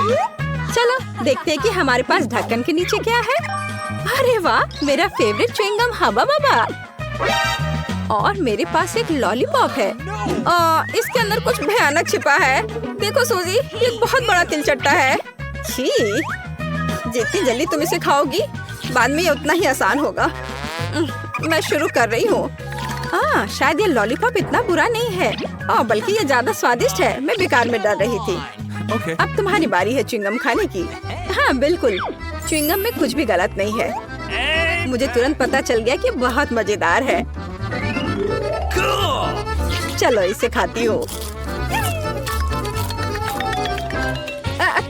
चलो देखते हैं कि हमारे पास ढक्कन के नीचे क्या है। अरे वाह, मेरा फेवरेट च्युइंगम हबा बबा। और मेरे पास एक लॉलीपॉप है। इसके अंदर कुछ भयानक छिपा है। देखो सूजी, ये बहुत बड़ा तिलचट्टा है। छी, जितनी जल्दी तुम इसे खाओगी बाद में ये उतना ही आसान होगा। मैं शुरू कर रही हूँ। शायद ये लॉलीपॉप इतना बुरा नहीं है, बल्कि ये ज्यादा स्वादिष्ट है। मैं बेकार में डर रही थी। अब तुम्हारी बारी है च्युइंगम खाने की। हाँ बिल्कुल, च्युइंगम में कुछ भी गलत नहीं है। मुझे तुरंत पता चल गया कि बहुत मजेदार है। चलो इसे खाती हूँ।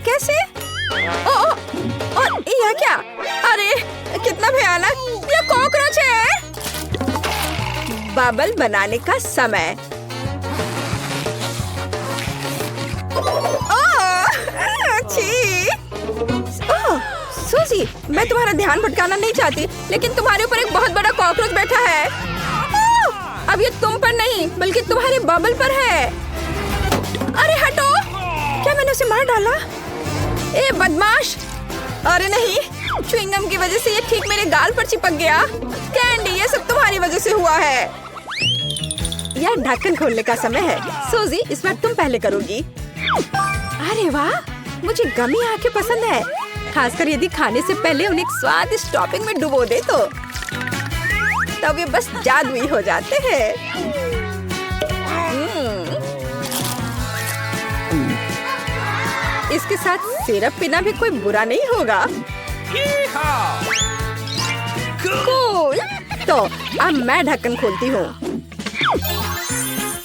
कैसे? यह क्या? अरे कितना भयानक! यह कॉकरोच है। बबल बनाने का समय। सूजी, मैं तुम्हारा ध्यान भटकाना नहीं चाहती, लेकिन तुम्हारे ऊपर एक बहुत बड़ा कॉकरोच बैठा है। अब ये तुम पर नहीं बल्कि तुम्हारे बबल पर है। अरे हटो! क्या मैंने उसे मार डाला? ए बदमाश! अरे नहीं, च्युइंगम की वजह से ये ठीक मेरे गाल पर चिपक गया। कैंडी, ये सब तुम्हारी वजह से हुआ है। यह ढक्कन खोलने का समय है। सूजी, इस बार तुम पहले करोगी। अरे वाह, मुझे गमी आके पसंद है, खासकर यदि खाने से पहले उन्हें स्वादिष्ट टॉपिंग में डुबो दे तो। तब ये बस जादुई हो जाते हैं। इसके साथ सिरप पीना भी कोई बुरा नहीं होगा। कूल। तो अब मैं ढक्कन खोलती हूँ।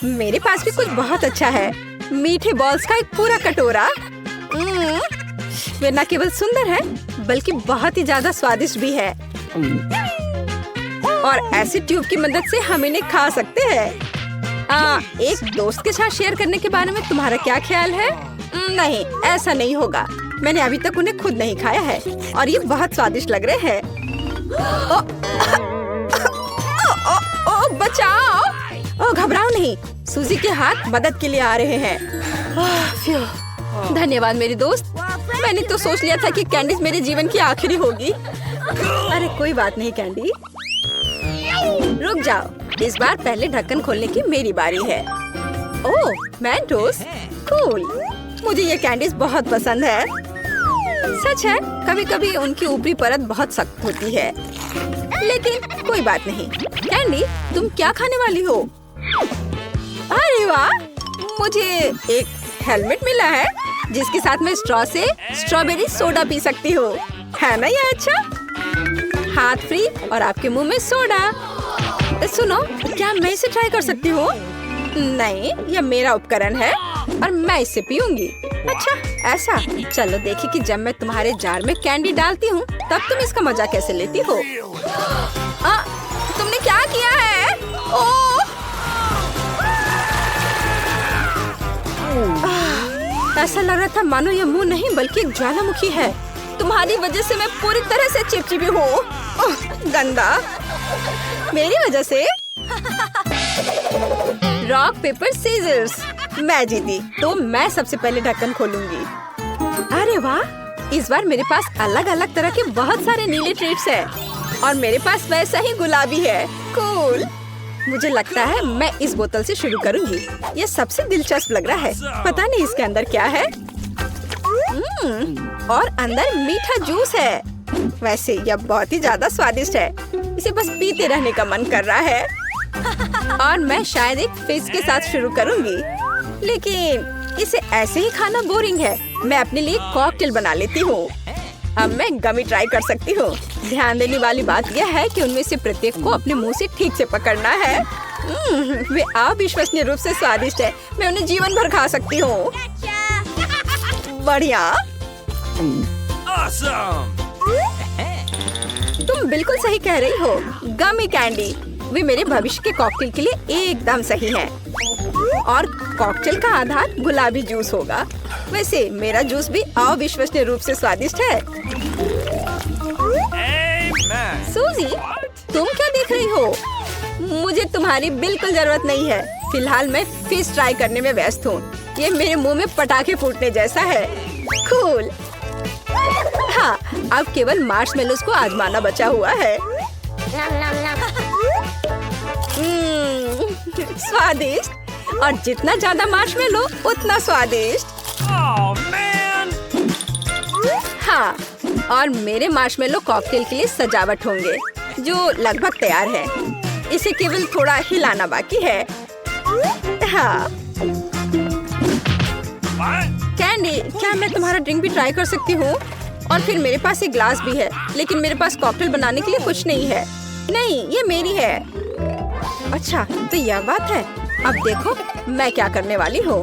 मेरे पास भी कुछ बहुत अच्छा है। मीठे बॉल्स का एक पूरा कटोरा। वे न केवल सुंदर है बल्कि बहुत ही ज्यादा स्वादिष्ट भी है। और ऐसे ट्यूब की मदद से हम इन्हें खा सकते हैं। एक दोस्त के साथ शेयर करने के बारे में तुम्हारा क्या ख्याल है? नहीं, ऐसा नहीं होगा। मैंने अभी तक उन्हें खुद नहीं खाया है और ये बहुत स्वादिष्ट लग रहे हैं। बचाओ! घबराओ नहीं, सूजी के हाथ मदद के लिए आ रहे हैं। धन्यवाद मेरी दोस्त। मैंने तो सोच लिया था कि कैंडीज मेरे जीवन की आखिरी होगी। अरे कोई बात नहीं कैंडी, रुक जाओ। इस बार पहले ढक्कन खोलने की मेरी बारी है। ओह, मेंटोस, कूल। मुझे ये कैंडीज बहुत पसंद है। सच है, कभी कभी उनकी ऊपरी परत बहुत सख्त होती है, लेकिन कोई बात नहीं। कैंडी, तुम क्या खाने वाली हो? अरे वाह, मुझे एक हेलमेट मिला है जिसके साथ मैं स्ट्रॉ से स्ट्रॉबेरी सोडा पी सकती हूँ। है ना ये अच्छा? हाथ फ्री और आपके मुंह में सोडा। सुनो, क्या मैं इसे ट्राई कर सकती हूँ? नहीं, यह मेरा उपकरण है और मैं इसे पीऊंगी। अच्छा ऐसा? चलो देखिए कि जब मैं तुम्हारे जार में कैंडी डालती हूँ तब तुम इसका मजा कैसे लेती हो। तुमने क्या किया है? ऐसा लग रहा था मानो यह मुंह नहीं बल्कि एक ज्वालामुखी है। तुम्हारी वजह से मैं पूरी तरह से चिपचिपी हूँ। गंदा। मेरी वजह से? Rock paper scissors. मैं जीती, तो मैं सबसे पहले ढक्कन खोलूंगी। अरे वाह, इस बार मेरे पास अलग अलग तरह के बहुत सारे नीले ट्रीट्स हैं और मेरे पास वैसा ही गुलाबी है। कूल। मुझे लगता है मैं इस बोतल से शुरू करूंगी। ये सबसे दिलचस्प लग रहा है। पता नहीं इसके अंदर क्या है। और अंदर मीठा जूस है। वैसे यह बहुत ही ज्यादा स्वादिष्ट है। इसे बस पीते रहने का मन कर रहा है। और मैं शायद एक फिश के साथ शुरू करूंगी, लेकिन इसे ऐसे ही खाना बोरिंग है। मैं अपने लिए कॉकटेल बना लेती हूँ। अब मैं गमी ट्राई कर सकती हूँ। ध्यान देने वाली बात यह है कि उनमें से प्रत्येक को अपने मुंह से ठीक से पकड़ना है। वे अविश्वसनीय रूप से स्वादिष्ट है। मैं उन्हें जीवन भर खा सकती हूँ। बढ़िया। तुम बिल्कुल सही कह रही हो। गमी कैंडी वे मेरे भविष्य के कॉकटेल के लिए एकदम सही हैं। और कॉकटेल का आधार गुलाबी जूस होगा। वैसे मेरा जूस भी अविश्वसनीय रूप से स्वादिष्ट है। सूजी, तुम क्या देख रही हो? मुझे तुम्हारी बिल्कुल जरूरत नहीं है। फिलहाल मैं फिश ट्राई करने में व्यस्त हूँ। ये मेरे मुंह में पटाखे फूटने जैसा है। कूल। हाँ, अब केवल मार्शमेलोज को आजमाना बचा हुआ है। स्वादिष्ट, और जितना ज्यादा मार्शमेलो उतना स्वादिष्ट। हाँ, और मेरे मार्शमेलो कॉकटेल के लिए सजावट होंगे, जो लगभग तैयार है। इसे केवल थोड़ा हिलाना बाकी है। हाँ। कैंडी, क्या मैं तुम्हारा ड्रिंक भी ट्राई कर सकती हूँ? और फिर मेरे पास एक ग्लास भी है, लेकिन मेरे पास कॉकटेल बनाने के लिए कुछ नहीं है। नहीं, ये मेरी है। अच्छा, तो यह बात है। अब देखो मैं क्या करने वाली हूँ।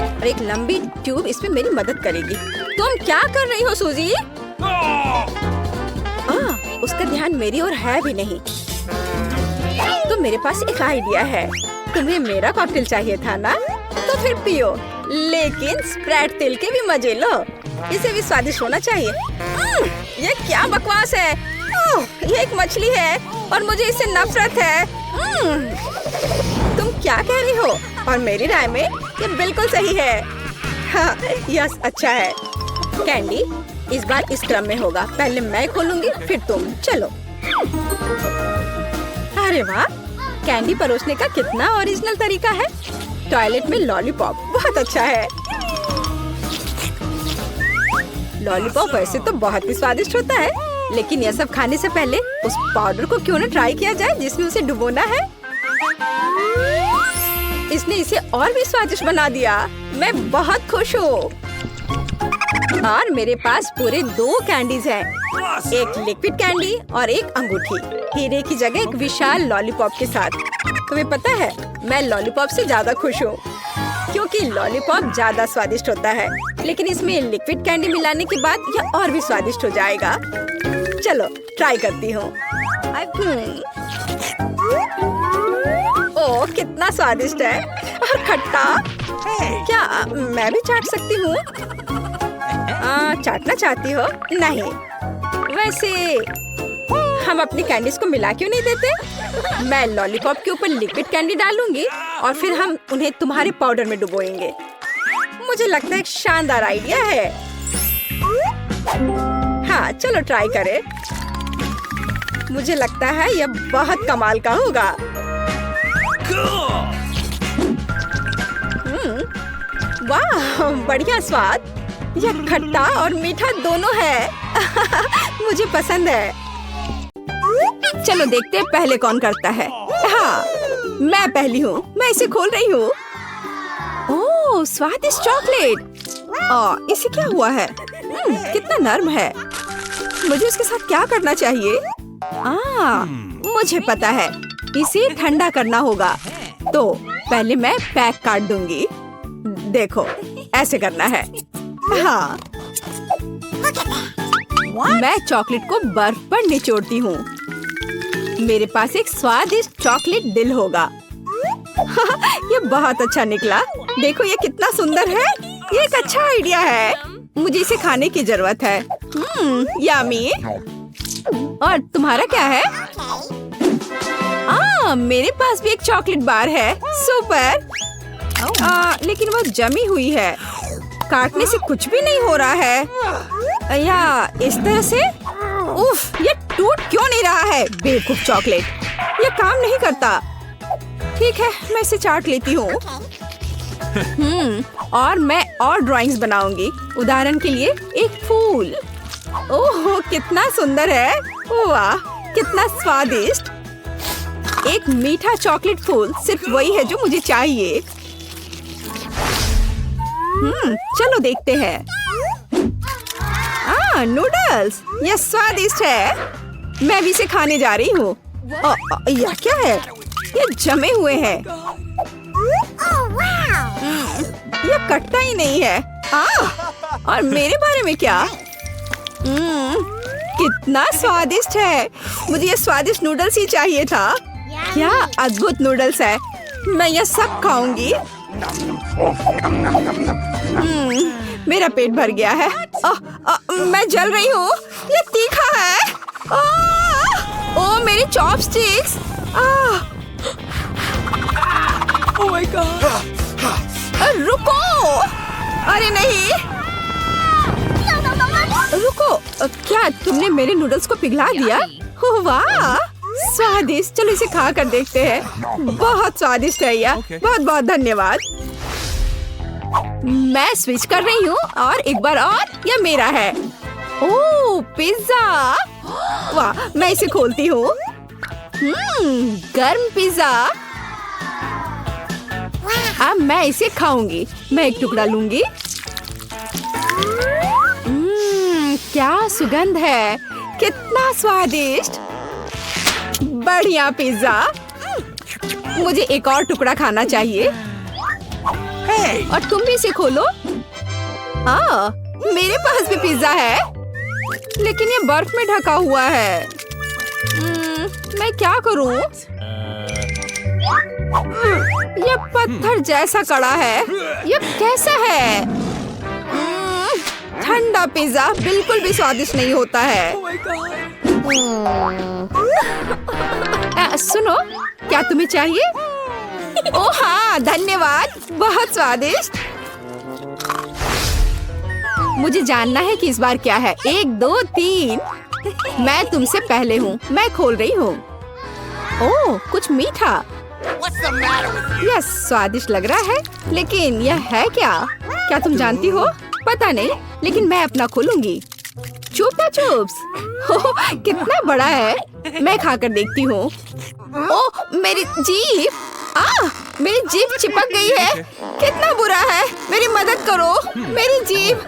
और एक लंबी ट्यूब इसमें मेरी मदद करेगी। तुम क्या कर रही हो सूजी? उसका ध्यान मेरी ओर है भी नहीं। तो मेरे पास एक आइडिया है। तुम्हें मेरा कॉकटेल चाहिए था ना? तो फिर पियो, लेकिन स्प्रेड तेल के भी मजे लो। इसे भी स्वादिष्ट होना चाहिए। ये क्या बकवास है? ये एक मछली है और मुझे इससे नफरत है। तुम क्या कह रही हो? और मेरी राय में ये बिल्कुल सही है। हाँ, यस, अच्छा है। कैंडी, इस बार इस क्रम में होगा। पहले मैं खोलूंगी, फिर तुम। चलो। अरे वाह, कैंडी परोसने का कितना ओरिजिनल तरीका है। टॉयलेट में लॉलीपॉप, बहुत अच्छा है। लॉलीपॉप वैसे तो बहुत ही स्वादिष्ट होता है, लेकिन यह सब खाने से पहले उस पाउडर को क्यों न ट्राई किया जाए जिसमें उसे डुबोना है। इसने इसे और भी स्वादिष्ट बना दिया। मैं बहुत खुश हूँ। और मेरे पास पूरे 2 कैंडीज हैं। एक लिक्विड कैंडी और एक अंगूठी, हीरे की जगह एक विशाल लॉलीपॉप के साथ। तुम्हें पता है, मैं लॉलीपॉप से ज्यादा खुश हूँ, क्योंकि लॉलीपॉप ज्यादा स्वादिष्ट होता है, लेकिन इसमें लिक्विड कैंडी मिलाने के बाद यह और भी स्वादिष्ट हो जाएगा। चलो ट्राई करती हूँ। ओह, कितना स्वादिष्ट है। और खट्टा। क्या मैं भी चाट सकती हूँ? चाटना चाहती हो? नहीं। वैसे हम अपनी कैंडीज को मिला क्यों नहीं देते? मैं लॉलीपॉप के ऊपर लिक्विड कैंडी डालूंगी और फिर हम उन्हें तुम्हारे पाउडर में डुबोएंगे। मुझे लगता है एक शानदार आइडिया है। हाँ, चलो ट्राई करें। मुझे लगता है यह बहुत कमाल का होगा। वाह, बढ़िया स्वाद। यह खट्टा और मीठा दोनों है। मुझे पसंद है। चलो देखते हैं पहले कौन करता है। हाँ, मैं पहली हूँ। मैं इसे खोल रही हूँ। ओह, स्वादिष्ट चॉकलेट। इसे क्या हुआ है? कितना नर्म है। मुझे इसके साथ क्या करना चाहिए? मुझे पता है। इसे ठंडा करना होगा। तो पहले मैं पैक काट दूंगी। देखो, ऐसे करना है। हाँ, मैं चॉकलेट को बर्फ पर निचोड़ती हूँ। मेरे पास एक स्वादिष्ट चॉकलेट दिल होगा। ये बहुत अच्छा निकला। देखो ये कितना सुंदर है। ये एक अच्छा आइडिया है। मुझे इसे खाने की जरूरत है। यम्मी। और तुम्हारा क्या है? मेरे पास भी एक चॉकलेट बार है। सुपर। लेकिन वो जमी हुई है। काटने से कुछ भी नहीं हो रहा है। या इस तरह से? उफ, ये टूट क्यों नहीं रहा है? बेवकूफ चॉकलेट, ये काम नहीं करता। ठीक है, मैं इसे चाट लेती हूँ। और मैं और ड्राइंग्स बनाऊंगी। उदाहरण के लिए एक फूल। ओह, कितना सुंदर है। वाह, कितना स्वादिष्ट। एक मीठा चॉकलेट फूल सिर्फ वही है जो मुझे चाहिए। चलो देखते हैं। नूडल्स, यह स्वादिष्ट है। मैं भी इसे खाने जा रही हूँ। यह क्या है? ये जमे हुए हैं। यह कटता ही नहीं है। और मेरे बारे में क्या? कितना स्वादिष्ट है। मुझे ये स्वादिष्ट नूडल्स ही चाहिए था। क्या अद्भुत नूडल्स है। मैं यह सब खाऊंगी। मेरा पेट भर गया है। मैं जल रही हूँ। ये तीखा है। ओह, मेरी चॉपस्टिक्स। Oh my God. रुको। अरे नहीं, रुको, क्या तुमने मेरे नूडल्स को पिघला दिया? ओह वाह, स्वादिष्ट। चलो इसे खा कर देखते हैं। बहुत स्वादिष्ट है यह। बहुत बहुत धन्यवाद। मैं स्विच कर रही हूँ और एक बार और यह मेरा है। ओह पिज्जा, वाह। मैं इसे खोलती हूँ। गर्म पिज्जा। अब मैं इसे खाऊंगी। मैं एक टुकड़ा लूंगी। क्या सुगंध है, कितना स्वादिष्ट। बढ़िया पिज्जा। मुझे एक और टुकड़ा खाना चाहिए। और तुम भी इसे खोलो। मेरे पास भी पिज्जा है, लेकिन ये बर्फ में ढका हुआ है। मैं क्या करूं? ये पत्थर जैसा कड़ा है। ये कैसा है? ठंडा पिज्जा बिल्कुल भी स्वादिष्ट नहीं होता है। सुनो, क्या तुम्हें चाहिए? ओह हाँ, धन्यवाद। बहुत स्वादिष्ट। मुझे जानना है कि इस बार क्या है। 1 2 3। मैं तुमसे पहले हूँ। मैं खोल रही हूँ। ओह, कुछ मीठा। यह स्वादिष्ट लग रहा है, लेकिन यह है क्या? क्या तुम जानती हो? पता नहीं, लेकिन मैं अपना खोलूंगी। चुपा चुप्स। ओह, कितना बड़ा है। मैं खाकर देखती हूँ। ओह, मेरी जीभ। मेरी जीभ चिपक गई है। कितना बुरा है। मेरी मदद करो। मेरी जीभ।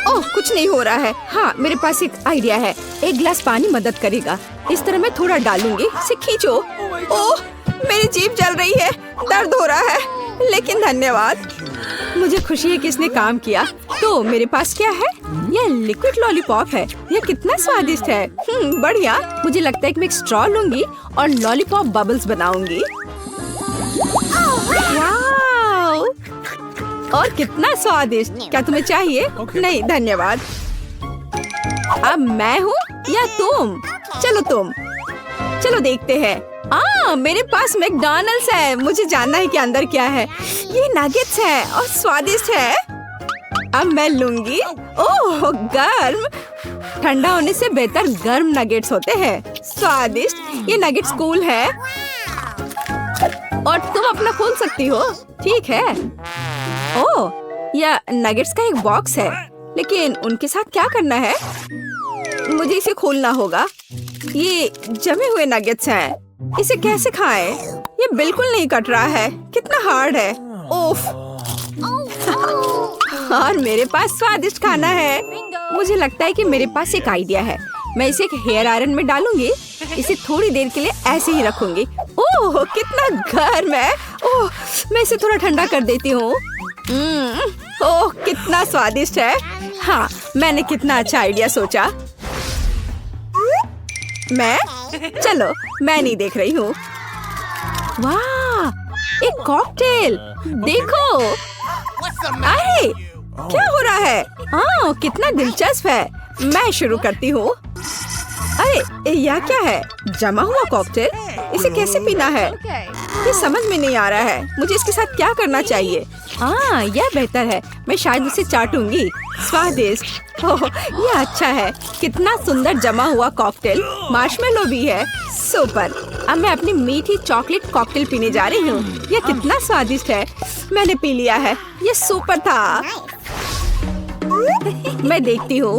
ओह, कुछ नहीं हो रहा है। हाँ, मेरे पास एक आइडिया है। एक गिलास पानी मदद करेगा। इस तरह मैं थोड़ा डालूंगी। इसे खींचो। ओह, मेरी जीभ जल रही है। दर्द हो रहा है, लेकिन धन्यवाद। मुझे खुशी है कि इसने काम किया। तो मेरे पास क्या है? यह लिक्विड लॉलीपॉप है। यह कितना स्वादिष्ट है। बढ़िया। मुझे लगता है कि मैं एक स्ट्रॉ लूंगी और लॉलीपॉप बबल्स बनाऊंगी। वाव! और कितना स्वादिष्ट। क्या तुम्हें चाहिए? नहीं धन्यवाद। अब मैं हूँ या तुम? चलो तुम। चलो देखते हैं। मेरे पास मैकडॉनल्ड्स है। मुझे जानना है कि अंदर क्या है। ये नगेट्स है और स्वादिष्ट है। अब मैं लूंगी। ओह, गर्म। ठंडा होने से बेहतर गर्म नगेट्स होते हैं। स्वादिष्ट। ये नगेट्स कूल है और तुम अपना खोल सकती हो। ठीक है। ओह, यह नगेट्स का एक बॉक्स है, लेकिन उनके साथ क्या करना है? मुझे इसे खोलना होगा। ये जमे हुए नगेट्स हैं। इसे कैसे खाएं? ये बिल्कुल नहीं कट रहा है। कितना हार्ड है। ओफ। और मेरे पास स्वादिष्ट खाना है। मुझे लगता है कि मेरे पास एक आइडिया है। मैं इसे एक हेयर आयरन में डालूंगी। इसे थोड़ी देर के लिए ऐसे ही रखूंगी। ओह, कितना गर्म है। ओह, मैं इसे थोड़ा ठंडा कर देती हूँ। ओह, कितना स्वादिष्ट है। हाँ, मैंने कितना अच्छा आइडिया सोचा। चलो, मैं नहीं देख रही हूँ। वाह, एक कॉकटेल। देखो। अरे, क्या हो रहा है? कितना दिलचस्प है। मैं शुरू करती हूँ। अरे, यह क्या है? जमा हुआ कॉकटेल। इसे कैसे पीना है? ये समझ में नहीं आ रहा है। मुझे इसके साथ क्या करना चाहिए? यह बेहतर है। मैं शायद उसे चाटूंगी। स्वादिष्ट। ओह, यह अच्छा है। कितना सुंदर जमा हुआ कॉकटेल। मार्शमेलो भी है। सुपर। अब मैं अपनी मीठी चॉकलेट कॉकटेल पीने जा रही हूँ। यह कितना स्वादिष्ट है। मैंने पी लिया है। यह सुपर था। मैं देखती हूँ।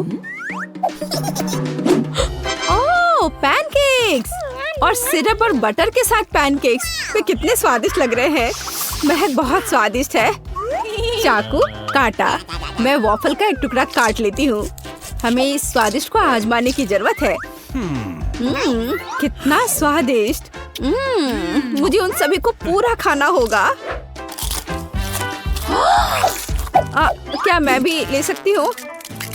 ओह, पैनकेक्स और सिरप और बटर के साथ पैनकेक्स। वे कितने स्वादिष्ट लग रहे हैं। महक बहुत स्वादिष्ट है। चाकू, काटा। मैं वॉफल का एक टुकड़ा काट लेती हूँ। हमें इस स्वादिष्ट को आजमाने की जरूरत है। कितना स्वादिष्ट। मुझे उन सभी को पूरा खाना होगा। क्या मैं भी ले सकती हूँ?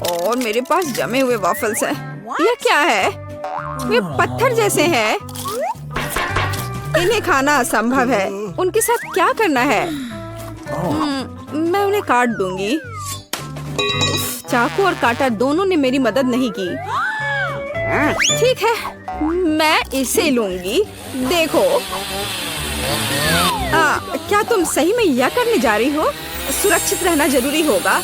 और मेरे पास जमे हुए वॉफल्स हैं। यह क्या है? वे पत्थर जैसे हैं। इन्हें खाना असंभव है। उनके साथ क्या करना है? मैं उन्हें काट दूंगी। चाकू और काटा दोनों ने मेरी मदद नहीं की। ठीक है, मैं इसे लूंगी। देखो। क्या तुम सही में यह करने जा रही हो? सुरक्षित रहना जरूरी होगा।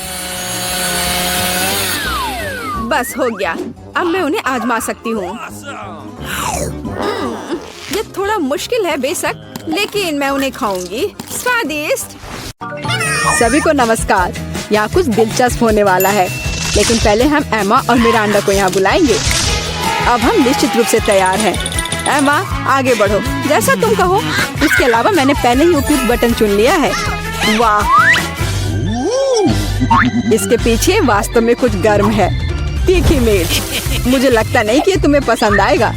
बस हो गया, अब मैं उन्हें आजमा सकती हूँ। ये थोड़ा मुश्किल है बेशक, लेकिन मैं उन्हें खाऊंगी। स्वादिष्ट। सभी को नमस्कार। यहाँ कुछ दिलचस्प होने वाला है, लेकिन पहले हम एमा और मिरांडा को यहाँ बुलाएंगे। अब हम निश्चित रूप से तैयार हैं। एमा, आगे बढ़ो, जैसा तुम कहो। इसके अलावा मैंने पहले ही उपयुक्त बटन चुन लिया है। वाह, इसके पीछे वास्तव में कुछ गर्म है। तीखी मिर्च। मुझे लगता नहीं कि ये तुम्हें पसंद आएगा,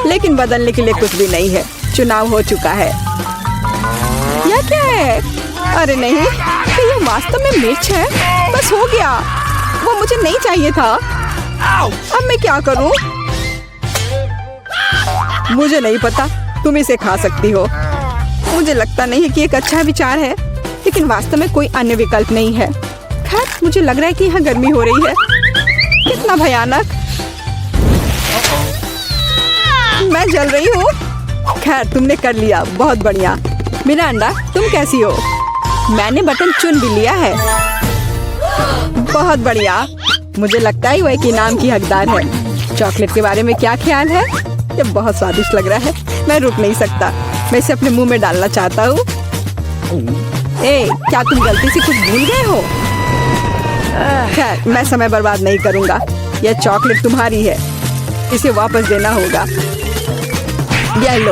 लेकिन बदलने के लिए कुछ भी नहीं है। चुनाव हो चुका है। यह क्या है? अरे नहीं, तो ये वास्तव में मिर्च है। बस हो गया, वो मुझे नहीं चाहिए था। अब मैं क्या करूं? मुझे नहीं पता, तुम इसे खा सकती हो। मुझे लगता नहीं कि एक अच्छा विचार है, लेकिन वास्तव में कोई अन्य विकल्प नहीं है। खैर, मुझे लग रहा है कि यहाँ गर्मी हो रही है। कितना भयानक। मैं जल रही हूँ। खैर, तुमने कर लिया, बहुत बढ़िया। मिरांडा, तुम कैसी हो? मैंने बटन चुन भी लिया है। बहुत बढ़िया। मुझे लगता है वह एक इनाम की हकदार है। चॉकलेट के बारे में क्या ख्याल है? ये बहुत स्वादिष्ट लग रहा है। मैं रुक नहीं सकता, मैं इसे अपने मुंह में डालना चाहता हूँ। क्या तुम गलती से कुछ भूल गए हो? खैर, मैं समय बर्बाद नहीं करूँगा। यह चॉकलेट तुम्हारी है, इसे वापस देना होगा। यह लो।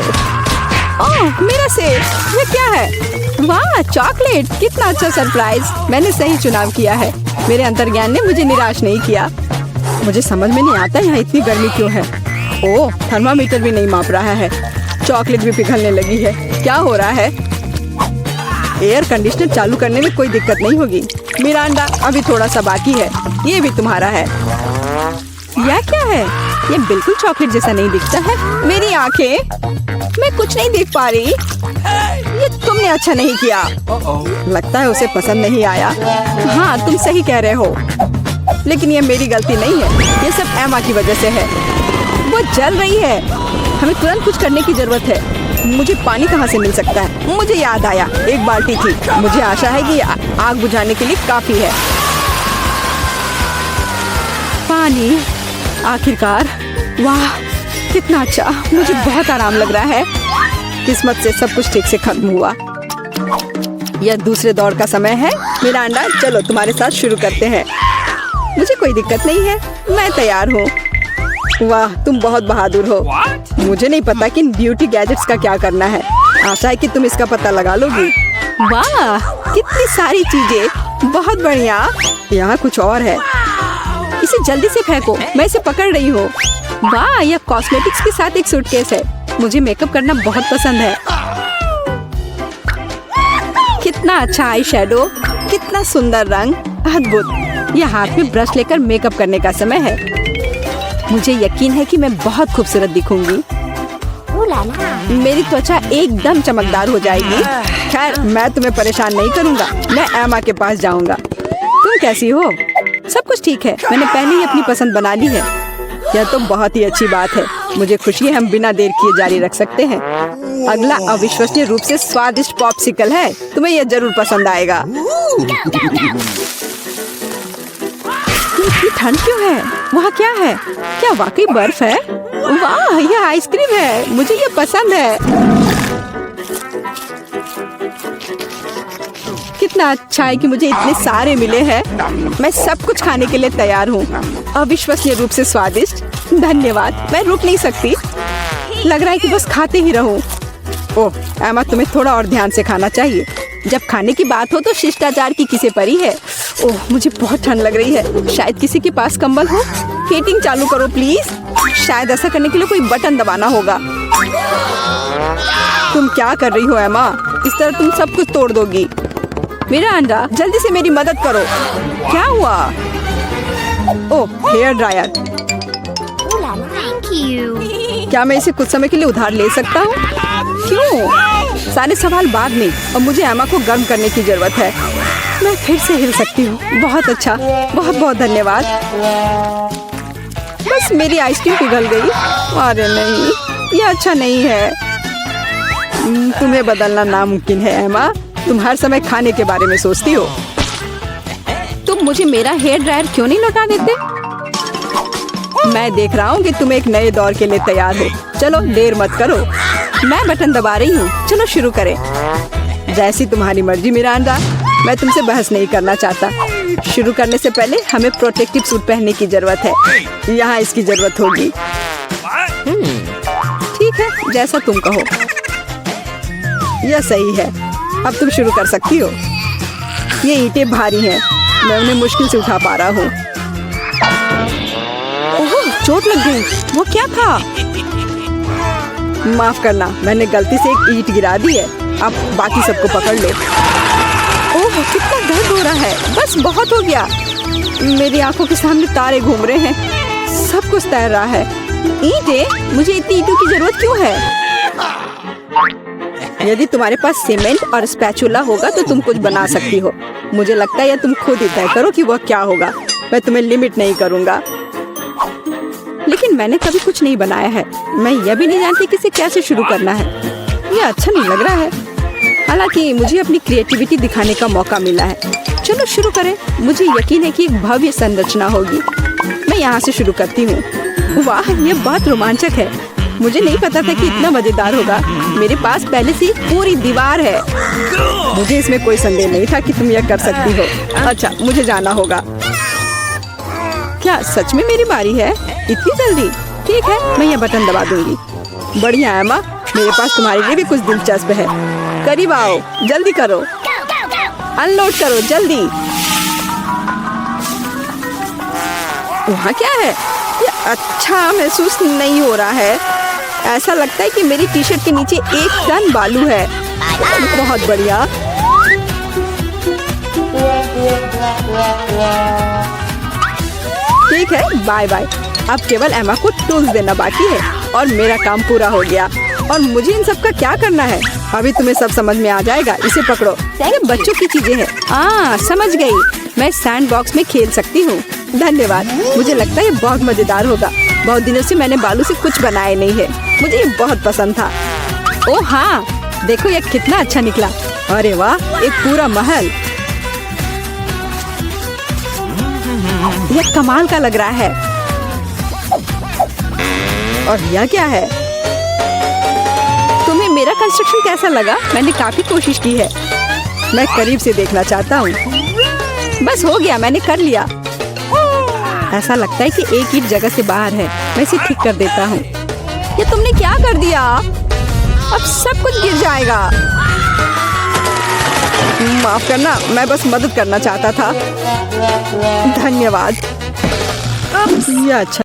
ओह, मेरा सेब। ये क्या है? वाह, चॉकलेट। कितना अच्छा सरप्राइज। मैंने सही चुनाव किया है। मेरे अंतर्ज्ञान ने मुझे निराश नहीं किया। मुझे समझ में नहीं आता यहाँ इतनी गर्मी क्यों है। ओह, थर्मामीटर भी नहीं माप रहा है। चॉकलेट भी पिघलने लगी है। क्या हो रहा है? एयर कंडीशनर चालू करने में कोई दिक्कत नहीं होगी। मिरांडा, अभी थोड़ा सा बाकी है। ये भी तुम्हारा है। यह क्या है? ये बिल्कुल चॉकलेट जैसा नहीं दिखता है। मेरी आंखें, मैं कुछ नहीं देख पा रही। ये तुमने अच्छा नहीं किया। लगता है उसे पसंद नहीं आया। हाँ, तुम सही कह रहे हो, लेकिन ये मेरी गलती नहीं है। ये सब एमा की वजह से है। वो जल रही है। हमें तुरंत कुछ करने की जरूरत है। मुझे पानी कहाँ से मिल सकता है? मुझे याद आया, एक बाल्टी थी। मुझे आशा है कि आग बुझाने के लिए काफी है। पानी, आखिरकार। वाह, कितना अच्छा। मुझे बहुत आराम लग रहा है। किस्मत से सब कुछ ठीक से खत्म हुआ। यह दूसरे दौर का समय है। मिरांडा, चलो तुम्हारे साथ शुरू करते हैं। मुझे कोई दिक्कत नहीं है, मैं तैयार हूँ। वाह, तुम बहुत बहादुर हो। मुझे नहीं पता कि इन ब्यूटी गैजेट्स का क्या करना है। आशा है कि तुम इसका पता लगा लोगी। वाह, कितनी सारी चीजें। बहुत बढ़िया। यहाँ कुछ और है। इसे जल्दी से फेंको, मैं इसे पकड़ रही हूँ। वाह, यह कॉस्मेटिक्स के साथ एक सूटकेस है। मुझे मेकअप करना बहुत पसंद है। कितना अच्छा आई शैडो, कितना सुंदर रंग, अद्भुत। यह हाथ में ब्रश लेकर मेकअप करने का समय है। मुझे यकीन है कि मैं बहुत खूबसूरत दिखूंगी। मेरी त्वचा एकदम चमकदार हो जाएगी। खैर, मैं तुम्हें परेशान नहीं करूंगा। मैं एमा के पास जाऊंगा। तुम कैसी हो? सब कुछ ठीक है। मैंने पहले ही अपनी पसंद बना ली है। यह तो बहुत ही अच्छी बात है। मुझे खुशी है, हम बिना देर किए जारी रख सकते हैं। अगला अविश्वसनीय रूप से स्वादिष्ट पॉप्सिकल है। तुम्हें यह जरूर पसंद आएगा। इतनी ठंड क्यों है? वहाँ क्या है? क्या वाकई बर्फ है? वाह, यह आइसक्रीम है। मुझे यह पसंद है। कितना अच्छा है कि मुझे इतने सारे मिले हैं। मैं सब कुछ खाने के लिए तैयार हूँ। अविश्वसनीय रूप से स्वादिष्ट। धन्यवाद, मैं रुक नहीं सकती। लग रहा है कि बस खाते ही रहूं। ओह, एमा, तुम्हें थोड़ा और ध्यान से खाना चाहिए। जब खाने की बात हो तो शिष्टाचार की किसे परी है। ओह, मुझे बहुत ठंड लग रही है। शायद किसी के पास कंबल हो। हीटिंग चालू करो प्लीज। शायद ऐसा करने के लिए कोई बटन दबाना होगा। तुम क्या कर रही हो एमा? इस तरह तुम सब कुछ तोड़ दोगी। मिरांडा, जल्दी से मेरी मदद करो। क्या हुआ? ओह, हेयर ड्रायर। क्या मैं इसे कुछ समय के लिए उधार ले सकता हूँ? क्यों? सारे सवाल बाद में। और मुझे एमा को गर्म करने की जरूरत है। मैं फिर से हिल सकती हूँ। बहुत अच्छा, बहुत बहुत धन्यवाद। बस मेरी आइसक्रीम पिघल गई। अरे नहीं, यह अच्छा नहीं है। तुम्हें बदलना नामुमकिन है एमा। तुम हर समय खाने के बारे में सोचती हो। तुम मुझे मेरा हेयर ड्रायर क्यों नहीं लौटा देते? मैं देख रहा हूँ कि तुम एक नए दौर के लिए तैयार हो। चलो देर मत करो, मैं बटन दबा रही हूँ। चलो शुरू करें। जैसी तुम्हारी मर्जी मिरांडा, मैं तुमसे बहस नहीं करना चाहता। शुरू करने से पहले हमें प्रोटेक्टिव सूट पहनने की जरूरत है। यहाँ इसकी जरूरत होगी। ठीक है, जैसा तुम कहो। यह सही है। अब तुम शुरू कर सकती हो। ये ईंटें भारी हैं, मैं उन्हें मुश्किल से उठा पा रहा हूँ। ओह, चोट लग गई। वो क्या था? माफ करना, मैंने गलती से एक ईंट गिरा दी है। अब बाकी सबको पकड़ लो। ओह, कितना दर्द हो रहा है। बस बहुत हो गया। मेरी आंखों के सामने तारे घूम रहे हैं। सब कुछ तैर रहा है। ईंटें? मुझे इतनी ईंटों की जरूरत क्यों है? यदि तुम्हारे पास सीमेंट और स्पैचुला होगा तो तुम कुछ बना सकती हो। मुझे लगता है या तुम खुद ही तय करो कि वह क्या होगा। मैं तुम्हें लिमिट नहीं करूँगा। लेकिन मैंने कभी कुछ नहीं बनाया है। मैं यह भी नहीं जानती कि इसे कैसे शुरू करना है। यह अच्छा नहीं लग रहा है। हालांकि मुझे अपनी क्रिएटिविटी दिखाने का मौका मिला है। चलो शुरू करें। मुझे यकीन है कि एक भव्य संरचना होगी। मैं यहाँ से शुरू करती हूँ। वाह, यह बहुत रोमांचक है। मुझे नहीं पता था कि इतना मजेदार होगा। मेरे पास पहले से ही पूरी दीवार है। मुझे इसमें कोई संदेह नहीं था कि तुम यह कर सकती हो। अच्छा, मुझे जाना होगा। क्या सच में मेरी बारी है? इतनी जल्दी? ठीक है, मैं यह बटन दबा दूंगी। बढ़िया एमा, मेरे पास तुम्हारे लिए भी कुछ दिलचस्प है। करीब आओ, जल्दी करो। अनलोड करो जल्दी। वहाँ क्या है? ये अच्छा महसूस नहीं हो रहा है। ऐसा लगता है कि मेरी टी शर्ट के नीचे 1 टन बालू है। बहुत बढ़िया। ठीक है, बाय बाय। अब केवल एमा को टूल्स देना बाकी है और मेरा काम पूरा हो गया। और मुझे इन सब का क्या करना है? अभी तुम्हें सब समझ में आ जाएगा। इसे पकड़ो। ये बच्चों की चीजें हैं। समझ गई। मैं सैंड बॉक्स में खेल सकती हूँ। धन्यवाद। मुझे लगता है ये बहुत मजेदार होगा। बहुत दिनों से मैंने बालू से कुछ बनाया नहीं है। मुझे ये बहुत पसंद था। ओह हाँ, देखो ये कितना अच्छा निकला। अरे वाह, एक पूरा महल। यह कमाल का लग रहा है। और यह क्या है? तुम्हें मेरा कंस्ट्रक्शन कैसा लगा? मैंने काफी कोशिश की है। मैं करीब से देखना चाहता हूँ। बस हो गया, मैंने कर लिया। ऐसा लगता है कि एक ईंट जगह से बाहर है। मैं इसे ठीक कर देता हूँ। ये तुमने क्या कर दिया? अब सब कुछ गिर जाएगा। माफ करना, मैं बस मदद करना चाहता था। धन्यवाद। अब यह अच्छा